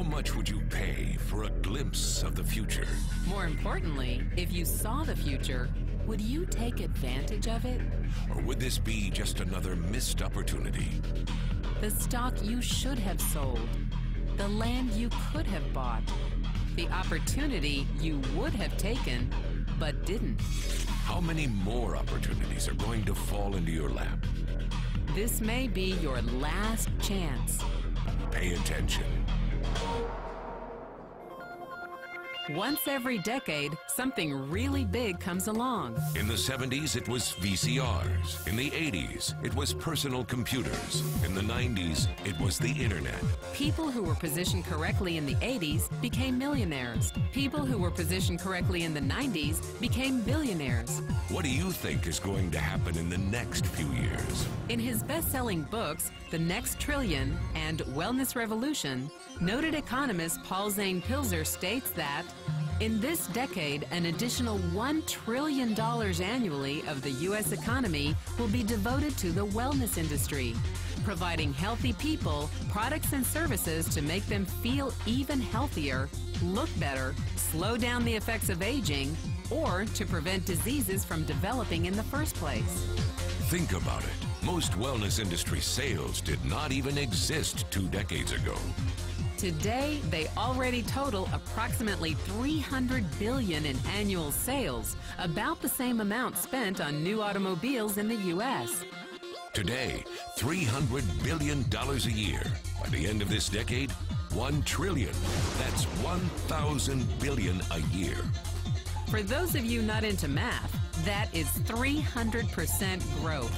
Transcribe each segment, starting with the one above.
much would you pay for a glimpse of the future? More importantly, if you saw the future, would you take advantage of it? Or would this be just another missed opportunity? The stock you should have sold, the land you could have bought, the opportunity you would have taken but didn't. How many more opportunities are going to fall into your lap? This may be your last chance. Pay attention. Once every decade, something really big comes along. In the 70s, it was VCRs. In the 80s, it was personal computers. In the 90s, it was the internet. People who were positioned correctly in the 80s became millionaires. People who were positioned correctly in the 90s became billionaires. What do you think is going to happen in the next few years? In his best-selling books, The Next Trillion and Wellness Revolution, noted economist Paul Pilzer states that in this decade, an additional $1 trillion annually of the U.S. economy will be devoted to the wellness industry, providing healthy people products and services to make them feel even healthier, look better, slow down the effects of aging, or to prevent diseases from developing in the first place. Think about it. Most wellness industry sales did not even exist 2 decades ago. Today, they already total approximately $300 billion in annual sales, about the same amount spent on new automobiles in the U.S. Today, $300 billion a year. By the end of this decade, $1 trillion. That's 1,000 billion a year. For those of you not into math, that is 300% growth.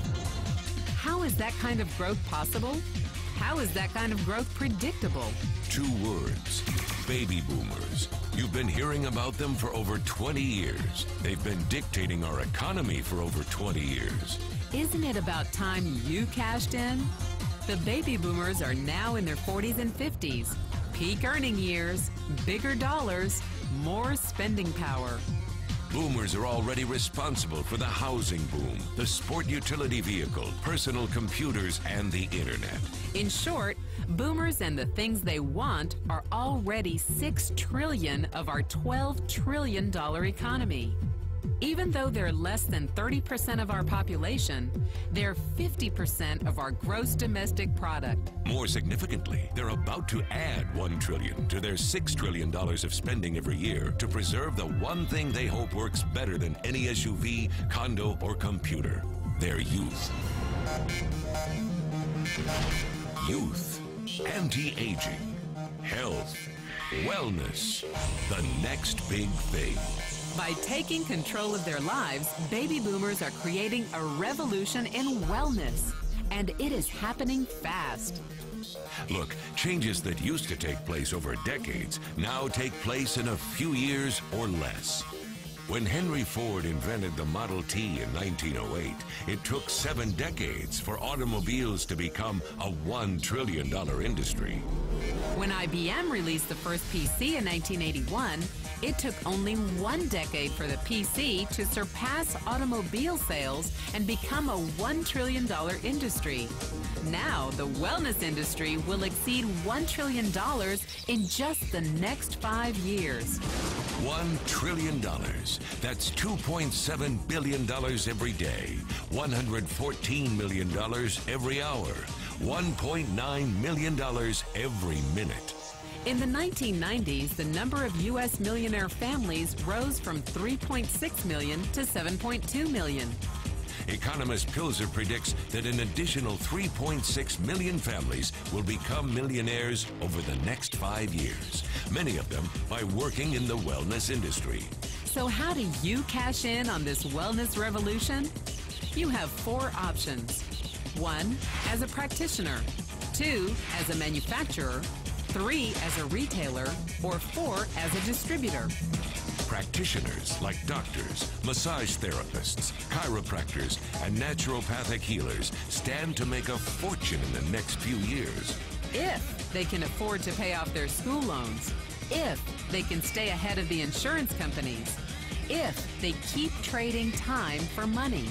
How is that kind of growth possible? How is that kind of growth predictable? 2 words: baby boomers. You've been hearing about them for over 20 years. They've been dictating our economy for over 20 years. Isn't it about time you cashed in? The baby boomers are now in their 40s and 50s. Peak earning years, bigger dollars, more spending power. Boomers are already responsible for the housing boom, the sport utility vehicle, personal computers, and the internet. In short, boomers and the things they want are already $6 trillion of our $12 trillion economy. Even though they're less than 30% of our population, they're 50% of our gross domestic product. More significantly, they're about to add $1 trillion to their $6 trillion of spending every year to preserve the one thing they hope works better than any SUV, condo, or computer: their youth. Youth, anti-aging, health, wellness, the next big thing. By taking control of their lives, baby boomers are creating a revolution in wellness, and it is happening fast. Look, changes that used to take place over decades now take place in a few years or less. When Henry Ford invented the Model T in 1908, it took 7 decades for automobiles to become a $1 trillion industry. When IBM released the first PC in 1981, it took only 1 decade for the PC to surpass automobile sales and become a $1 trillion industry. Now, the wellness industry will exceed $1 trillion in just the next 5 years. $1 trillion. That's $2.7 billion every day, $114 million every hour, $1.9 million every minute. In the 1990s, the number of U.S. millionaire families rose from 3.6 million to 7.2 million. Economist Pilzer predicts that an additional 3.6 million families will become millionaires over the next 5 years, many of them by working in the wellness industry. So how do you cash in on this wellness revolution? You have 4 options. 1, as a practitioner. 2, as a manufacturer. 3, as a retailer. Or 4, as a distributor. Practitioners like doctors, massage therapists, chiropractors, and naturopathic healers stand to make a fortune in the next few years. If they can afford to pay off their school loans. If they can stay ahead of the insurance companies. If they keep trading time for money.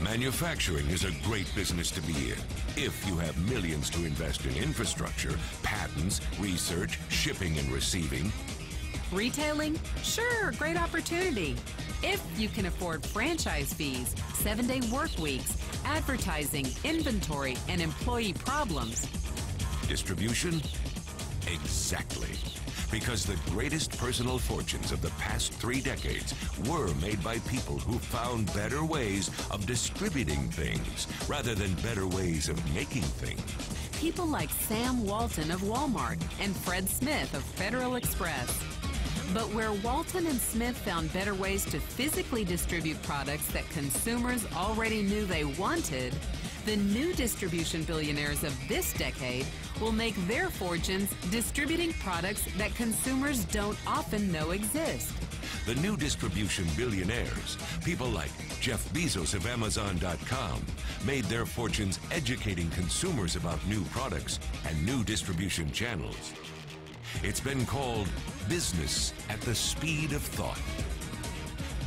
Manufacturing is a great business to be in if you have millions to invest in infrastructure, patents, research, shipping and receiving. Retailing? Sure, great opportunity. If you can afford franchise fees, 7-day work weeks, advertising, inventory, and employee problems. Distribution? Exactly. Because the greatest personal fortunes of the past 3 decades were made by people who found better ways of distributing things rather than better ways of making things. People like Sam Walton of Walmart and Fred Smith of Federal Express. But where Walton and Smith found better ways to physically distribute products that consumers already knew they wanted, the new distribution billionaires of this decade will make their fortunes distributing products that consumers don't often know exist. The new distribution billionaires, people like Jeff Bezos of Amazon.com, made their fortunes educating consumers about new products and new distribution channels. It's been called business at the speed of thought.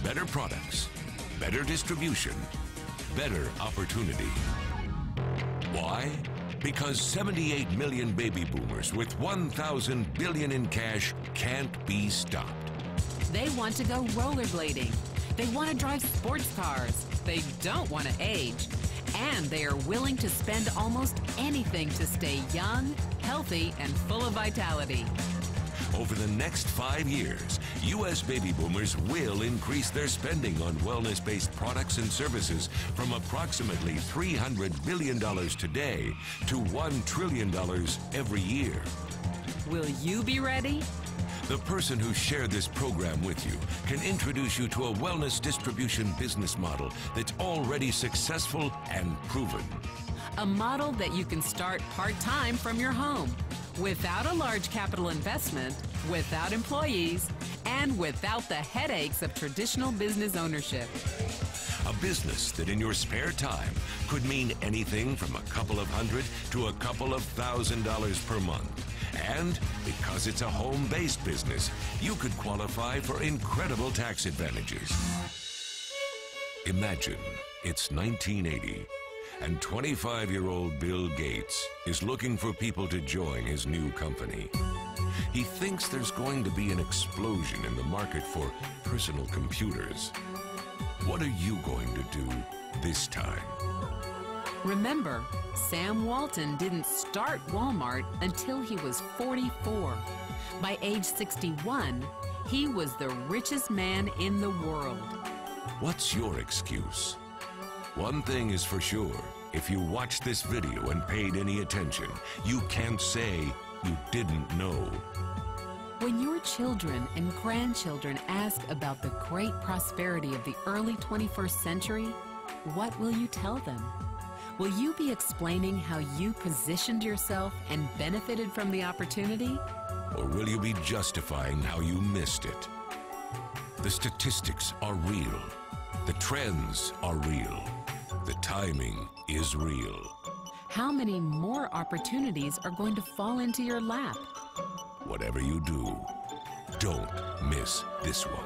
Better products, better distribution, better opportunity. Why? Because 78 million baby boomers with 1,000 billion in cash can't be stopped. They want to go rollerblading. They want to drive sports cars. They don't want to age. And they are willing to spend almost anything to stay young, healthy, and full of vitality. Over the next 5 years, U.S. baby boomers will increase their spending on wellness-based products and services from approximately $300 billion today to $1 trillion every year. Will you be ready? The person who shared this program with you can introduce you to a wellness distribution business model that's already successful and proven. A model that you can start part-time from your home, without a large capital investment, without employees, and without the headaches of traditional business ownership. A business that in your spare time could mean anything from a couple of hundred to a couple of $1,000s per month. And because it's a home-based business, you could qualify for incredible tax advantages. Imagine it's 1980. And 25-year-old Bill Gates is looking for people to join his new company. He thinks there's going to be an explosion in the market for personal computers. What are you going to do this time? Remember, Sam Walton didn't start Walmart until he was 44. By age 61, he was the richest man in the world. What's your excuse? One thing is for sure, if you watched this video and paid any attention, you can't say you didn't know. When your children and grandchildren ask about the great prosperity of the early 21st century, what will you tell them? Will you be explaining how you positioned yourself and benefited from the opportunity? Or will you be justifying how you missed it? The statistics are real. The trends are real. The timing is real. How many more opportunities are going to fall into your lap? Whatever you do, don't miss this one.